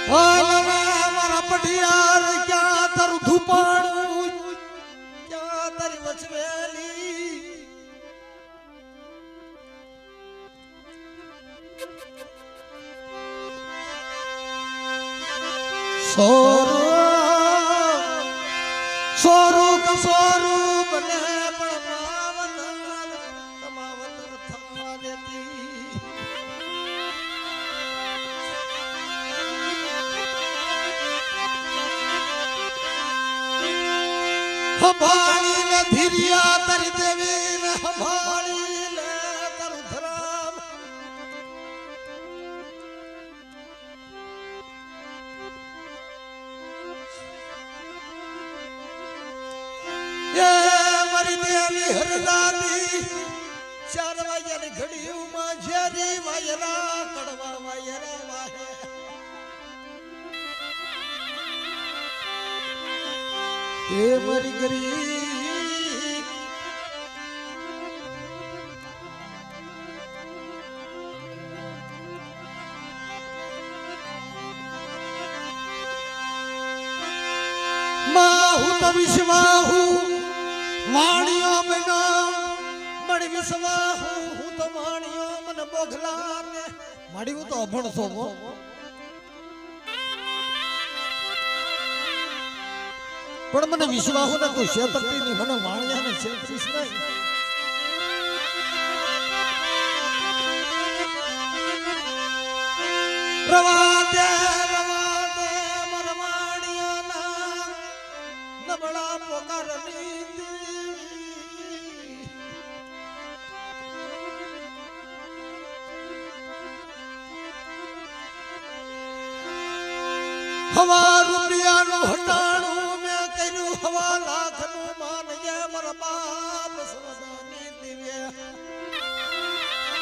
મારા પઢિયાર ક્યાં તારું ધૂપાણું ક્યાં તારી વચવેલી સોરું બને પણ તમાવતર થવા દેતી સંભાળી ને ધીરિયા તારી દેવી ને સંભાળી લે તારું ધરામ એ મારી દેવી હરદાદી 4 વાગ્યાની ઘડીમાં ઝેરી વાયરા કડવા વાયરા વાહે એ મારી ગરીબ માહુ તો વિશ્વાહુ વાણીઓ બનો મળી વિશ્વાહુ હું તો વાણીઓ મને બોઘલા ને મળી હું તો અભણસો પણ મને વિશ્વાસ ને કોઈ છેતરતી નહીં મને વાણિયા ને છેતરીશ નહીં રવા દે મારા વાણિયા ના નબળા પોકાર હવા રૂપિયાનું હટાણું હવા લાખ નું માન જે મરબા